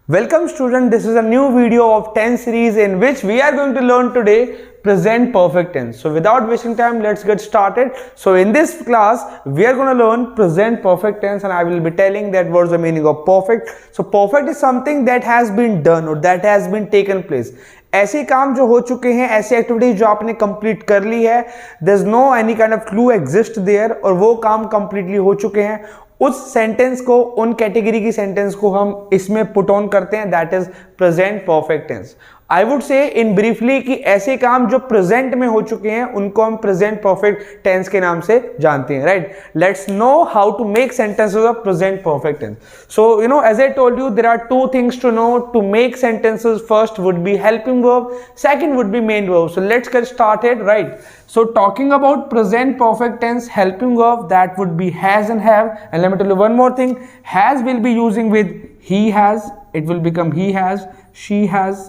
Welcome student, this is a new video of 10 series in which we are going to learn today present perfect tense. So without wasting time, let's get started. So in this class, we are going to learn present perfect tense and I will be telling that what's the meaning of perfect. So perfect is something that has been done or that has been taken place. ऐसे काम जो हो चुके हैं, ऐसी activities जो आपने complete कर ली है, there is no any kind of clue exist there और वो काम कंप्लीटली हो चुके हैं, उस सेंटेंस को, उन कैटेगरी की सेंटेंस को हम इसमें पुट ऑन करते हैं, that is present perfect tense. I would say in briefly कि ऐसे काम जो प्रेजेंट में हो चुके हैं उनको हम प्रेजेंट परफेक्ट टेंस के नाम से जानते हैं, right. Let's know how to make sentences of present perfect tense. So as I told you, there are two things to know to make sentences. First would be helping verb, second would be main verb. So let's get started, right. So talking about present perfect tense, helping verb, that would be has and have. And let me tell you one more thing, has will be using with he has, it will become he has, she has.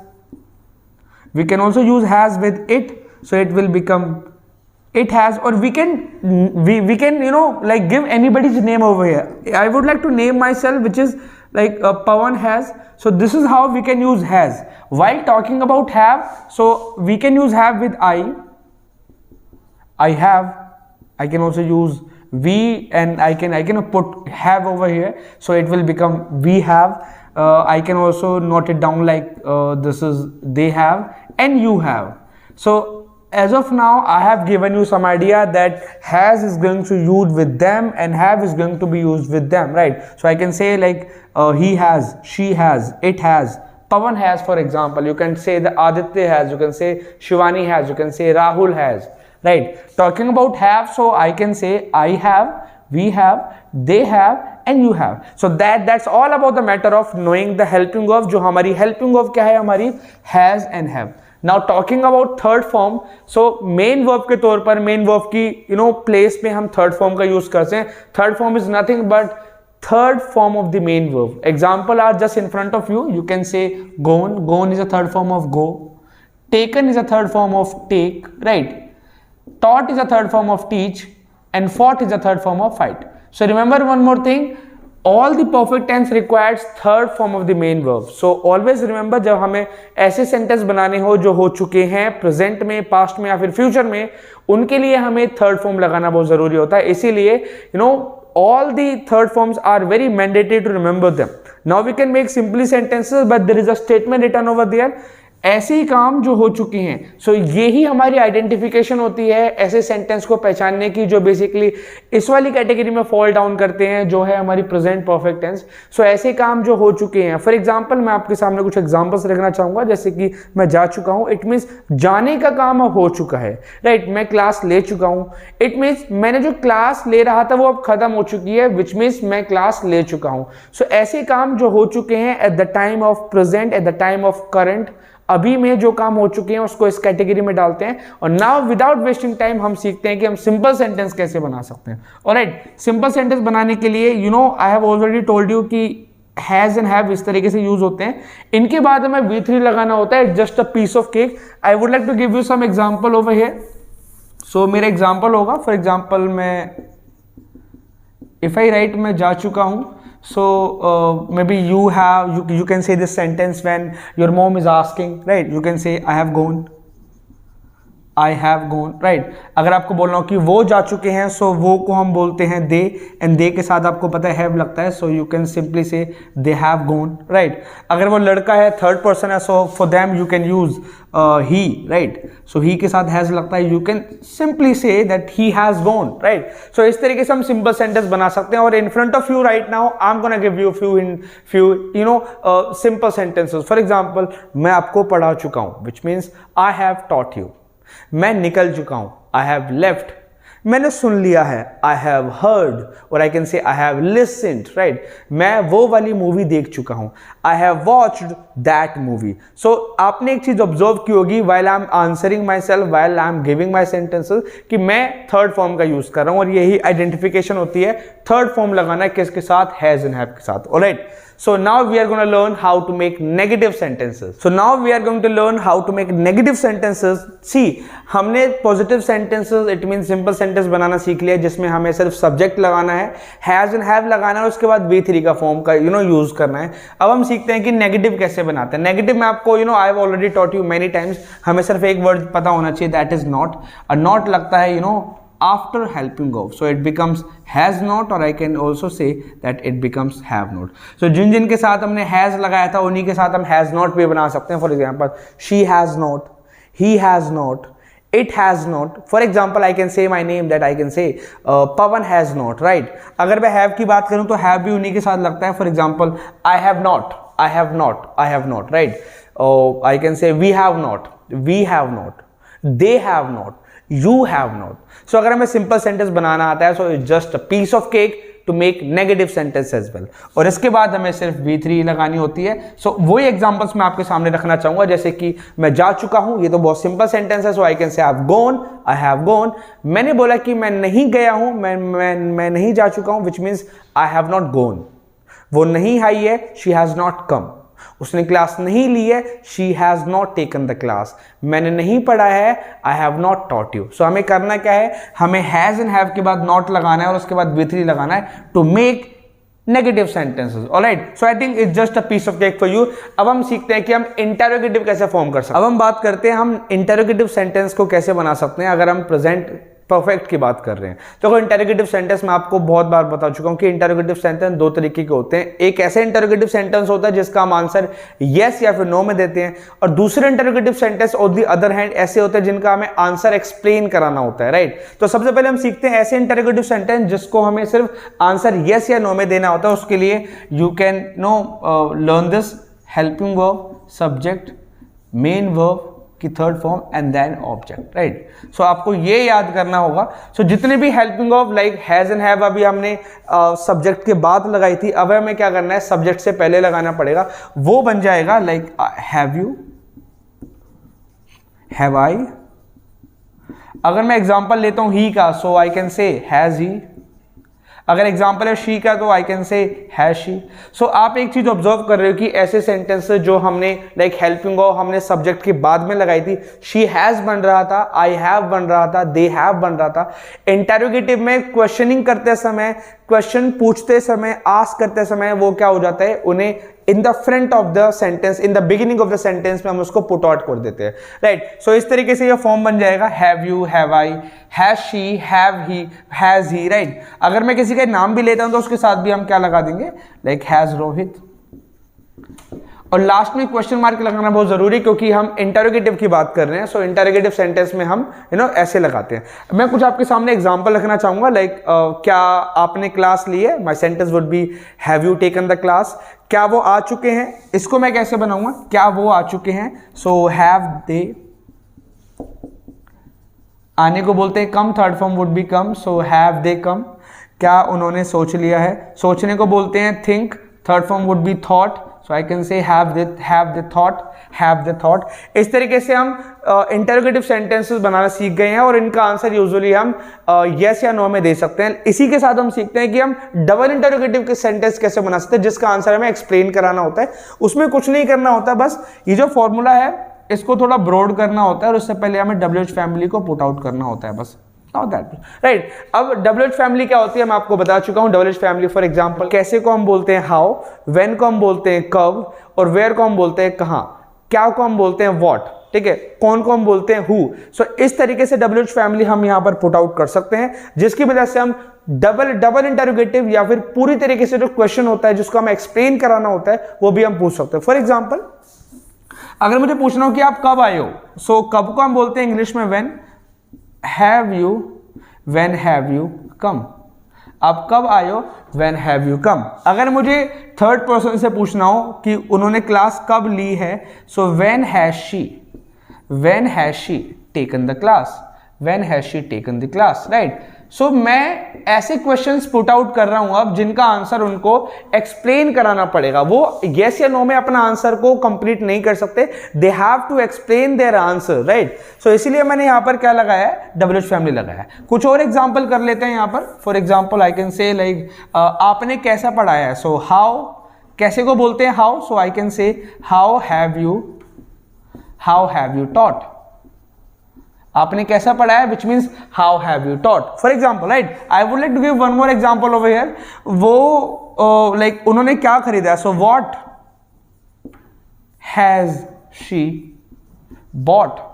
We can also use has with it, so it will become it has, or we can like give anybody's name over here. I would like to name myself, which is like Pawan has. So this is how we can use has. While talking about have, so we can use have with I have. I can also use we, and I can put have over here, so it will become we have. I can also note it down like this is they have and you have. So as of now, I have given you some idea that has is going to use with them and have is going to be used with them, right? So I can say like he has, she has, it has, Pawan has, for example. You can say the Aditya has, you can say Shivani has, you can say Rahul has, right? Talking about have, so I can say I have, we have, they have and you have. So that's all about the matter of knowing the helping verb. जो हमारी helping verb क्या है, हमारी has and have. Now talking about third form, so main verb के तौर पर main verb की place पे हम third form का use करते हैं. Third form is nothing but third form of the main verb. Example are just in front of you. You can say gone. Gone is a third form of go. Taken is a third form of take, right? Taught is a third form of teach, and fought is a third form of fight. So remember one more thing, all the perfect tense requires third form of the main verb. So always remember, जब हमें ऐसे sentence बनाने हो जो हो चुके हैं present में, पास्ट में या फिर फ्यूचर में, उनके लिए हमें थर्ड फॉर्म लगाना बहुत जरूरी होता है. इसीलिए all the third forms are very mandatory to remember them. Now we can make simply sentences, but there is a statement written over there. ऐसे ही काम जो हो चुके हैं, सो यही हमारी आइडेंटिफिकेशन होती है ऐसे सेंटेंस को पहचानने की, जो बेसिकली इस वाली कैटेगरी में फॉल डाउन करते हैं, जो है हमारी प्रेजेंट परफेक्ट टेंस. सो ऐसे काम जो हो चुके हैं, फॉर एग्जांपल मैं आपके सामने कुछ एग्जांपल्स रखना चाहूंगा. जैसे कि मैं जा चुका हूं, इट मीन्स जाने का काम अब हो चुका है, राइट. मैं क्लास ले चुका हूं, इट मीन्स मैंने जो क्लास ले रहा था वो अब खत्म हो चुकी है, विच मीन्स मैं क्लास ले चुका हूं. सो ऐसे काम जो हो चुके हैं at the time of present, at the time of current, अभी में जो काम हो चुके हैं उसको इस कैटेगरी में डालते हैं. और नाउ विदाउट वेस्टिंग टाइम हम सीखते हैं कि हम सिंपल सेंटेंस कैसे बना सकते हैं. ऑलराइट, सिंपल सेंटेंस बनाने के लिए I have already told you कि हैज एंड हैव इस तरीके से यूज होते हैं. इनके बाद हमें V3 लगाना होता है, just a piece of cake. I would like to give you some example over here. So मेरा एग्जांपल होगा, फॉर एग्जांपल मैं इफ आई राइट मैं जा चुका हूं. So maybe you can say this sentence when your mom is asking, right? You can say I have gone, right? अगर आपको बोलना हो कि वो जा चुके हैं, so वो को हम बोलते हैं they, and they के साथ आपको पता है have लगता है, so you can simply say they have gone, right? अगर वो लड़का है, third person है, so for them you can use he, right? So he के साथ has लगता है, you can simply say that he has gone, right? So इस तरीके से हम simple sentence बना सकते हैं. और in front of you right now I'm gonna give you few simple sentences. For example, मैं आपको पढ़ा चुका हूँ, which means I have taught you. मैं निकल चुका हूं, I have left. मैंने सुन लिया है, I have heard, और I can say I have listened, right? मैं वो वाली मूवी देख चुका हूं, I have watched that movie. So आपने एक चीज ऑब्जर्व की होगी while I'm answering myself, while I'm giving my sentences, कि मैं थर्ड फॉर्म का यूज कर रहा हूं. और यही आइडेंटिफिकेशन होती है थर्ड फॉर्म लगाना है किसके साथ, हैज एंड हैव के साथ. Alright, So now we are going to learn how to make negative sentences. So now we are going to learn how to make negative sentences. See, हमने positive sentences, it means simple sentence बनाना सीख लिया जिसमें हमें सिर्फ subject लगाना है, has and have लगाना है, उसके बाद V3 का फॉर्म का यूज करना है. अब हम सीखते हैं कि नेगेटिव कैसे बनाते हैं. नेगेटिव में आपको I have already taught you many times, हमें सिर्फ एक वर्ड पता होना चाहिए, दैट इज नॉट. नॉट लगता है after helping of, so it becomes has not, or I can also say that it becomes have not. So जिन के साथ हमने has लगाया था उन्हीं के साथ हम has not भी बना सकते हैं. For example, she has not, he has not, it has not. For example, I can say my name, that I can say Pawan has not, right? अगर मैं have की बात करूं तो have भी उन्हीं के साथ लगता है. For example, I have not, I have not, I have not, right? I can say we have not, we have not, they have not, you have not. So अगर हमें सिंपल सेंटेंस बनाना आता है, so it's just a piece of cake to make negative sentence as well. और इसके बाद हमें सिर्फ V3 लगानी होती है. So वही एग्जांपल्स मैं आपके सामने रखना चाहूंगा, जैसे कि मैं जा चुका हूं, ये तो बहुत सिंपल सेंटेंस है. So I can say I've gone, I have gone. मैंने बोला कि मैं नहीं गया हूं, मैं नहीं जा चुका हूं, which means I have not gone. वो नहीं आई है, she has not come. उसने क्लास नहीं ली है, she has not taken the class. मैंने नहीं पढ़ा है, I have not taught you. So हमें करना क्या है, हमें has and have के बाद not लगाना है और उसके बाद V3 लगाना है to make negative sentences. Alright, so I think it's just a piece of cake for you. अब हम सीखते हैं कि हम interrogative कैसे फॉर्म कर सकते हैं. अब हम बात करते हैं हम interrogative sentence को कैसे बना सकते हैं अगर हम present परफेक्ट की बात कर रहे हैं. तो इंटरोगेटिव सेंटेंस मैं आपको बहुत बार बता चुका हूं कि इंटरोगेटिव सेंटेंस दो तरीके के होते हैं. एक ऐसे इंटरोगेटिव सेंटेंस होता है जिसका हम आंसर यस या फिर नो में देते हैं, और दूसरे interrogative sentence on the other hand ऐसे होते हैं जिनका हमें आंसर एक्सप्लेन कराना होता है, राइट. तो सबसे पहले हम सीखते हैं ऐसे इंटरोगेटिव सेंटेंस जिसको हमें सिर्फ आंसर यस या नो में देना होता है. उसके लिए you can learn this helping verb, subject, main verb की third form and then object, right. So आपको ये याद करना होगा. सो जितने भी helping of like has and have अभी हमने सब्जेक्ट के बाद लगाई थी, अब हमें क्या करना है, सब्जेक्ट से पहले लगाना पड़ेगा. वो बन जाएगा like have you, have I. अगर मैं एग्जांपल लेता हूं ही का, सो I can say has he. अगर एग्जाम्पल है शी का तो I can say has she. So आप एक चीज ऑब्जर्व कर रहे हो कि ऐसे सेंटेंसेस जो हमने लाइक हेल्पिंग ऑफ हमने सब्जेक्ट के बाद में लगाई थी, शी हैज बन रहा था, आई हैव बन रहा था, दे हैव बन रहा था. इंटरोगेटिव में क्वेश्चनिंग करते समय, क्वेश्चन पूछते समय, आस्क करते समय वो क्या हो जाता है, उन्हें in the front of the sentence, in the beginning of the sentence में हम उसको पुट आउट कर देते हैं, राइट. सो इस तरीके से ये फॉर्म बन जाएगा have you, have I, has she, have he, has he, right. अगर मैं किसी का नाम भी लेता हूं तो उसके साथ भी हम क्या लगा देंगे, लाइक हैज रोहित. और लास्ट में क्वेश्चन मार्क लगाना बहुत जरूरी, क्योंकि हम इंटरोगेटिव की बात कर रहे हैं. सो इंटरोगेटिव सेंटेंस में हम ऐसे लगाते हैं. मैं कुछ आपके सामने एग्जांपल रखना चाहूंगा, लाइक क्या आपने क्लास ली है. My sentence would be have you taken the class. क्या वो आ चुके हैं, इसको मैं कैसे बनाऊंगा, क्या वो आ चुके हैं. सो हैव दे, आने को बोलते हैं come, third form would be come. So have they come. क्या उन्होंने सोच लिया है, सोचने को बोलते हैं think, third form would be thought. So I can say have they thought, have they thought. इस तरीके से हम इंटरोगेटिव सेंटेंसेस बनाना सीख गए हैं और इनका आंसर यूजुअली हम यस या नो में दे सकते हैं. इसी के साथ हम सीखते हैं कि हम डबल इंटरोगेटिव के सेंटेंस कैसे बना सकते हैं जिसका आंसर हमें एक्सप्लेन कराना होता है. उसमें कुछ नहीं करना होता, बस ये जो फॉर्मूला है इसको थोड़ा ब्रॉड करना होता है और उससे पहले हमें WH फैमिली को पुट आउट करना होता है, बस. राइट. अब WH फैमिली क्या होती है मैं आपको बता चुका हूं. WH फैमिली फॉर एग्जांपल कैसे को हम बोलते हैं हाउ, व्हेन को हम बोलते हैं कब, और वेयर को हम बोलते हैं कहां, क्या को हम बोलते हैं व्हाट, ठीक है, कौन को हम बोलते हैं हु. सो इस तरीके से WH फैमिली हम यहां पर पुट आउट कर सकते हैं, जिसकी वजह से हम डबल इंटरोगेटिव या फिर पूरी तरीके से जो क्वेश्चन होता है जिसको हमें एक्सप्लेन कराना होता है वो भी हम पूछ सकते हैं. फॉर एग्जाम्पल अगर मुझे पूछना हो कि आप कब आए हो, सो कब को हम बोलते हैं इंग्लिश में when. Have you, when have you come. आप कब आए हो, व्हेन हैव यू कम. अगर मुझे थर्ड पर्सन से पूछना हो कि उन्होंने क्लास कब ली है, so when has she taken the class, when has she taken the class, right. So मैं ऐसे क्वेश्चंस पुट आउट कर रहा हूं अब जिनका आंसर उनको एक्सप्लेन कराना पड़ेगा. वो यस या नो में अपना आंसर को कंप्लीट नहीं कर सकते, they have to explain their answer, right. So इसीलिए मैंने यहां पर क्या लगाया है, WH फैमिली लगाया है. कुछ और एग्जांपल कर लेते हैं यहां पर. फॉर एग्जांपल आई कैन से लाइक आपने कैसा पढ़ाया है. सो हाउ कैसे को बोलते हैं how, so I can say how have you taught, आपने कैसा पढ़ा है, which means how have you taught. For example right, I would like to give one more example over here. वो लाइक उन्होंने क्या खरीदा है, so what has she bought.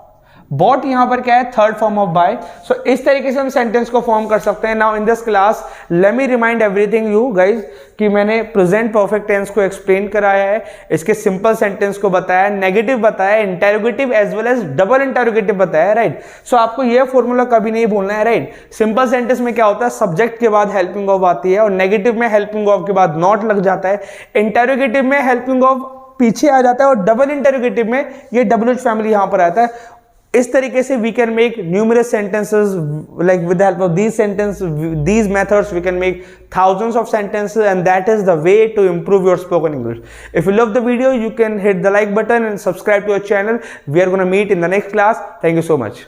Bought यहां पर क्या है, third form of buy. So इस तरीके से हम सेंटेंस को फॉर्म कर सकते हैं. Now in this class let me remind everything you guys कि मैंने प्रेजेंट परफेक्ट टेंस को एक्सप्लेन कराया है, इसके सिंपल सेंटेंस को बताया, नेगेटिव बताया, interrogative as well as double interrogative बताया. राइट, सो आपको यह फॉर्मूला कभी नहीं भूलना है. राइट, सिंपल सेंटेंस में क्या होता है, सब्जेक्ट के बाद हेल्पिंग ऑफ आती है, और नेगेटिव में हेल्पिंग ऑफ के बाद नॉट लग जाता है. इंटेरोगेटिव में हेल्पिंग ऑफ पीछे आ जाता है, और डबल इंटेरोगेटिव में ये डब्ल्यूएच फैमिली यहां पर आता है. इस तरीके से we can make numerous sentences, like with the help of these methods we can make thousands of sentences, and that is the way to improve your spoken English. If you love the video, you can hit the like button and subscribe to our channel. We are going to meet in the next class. Thank you so much.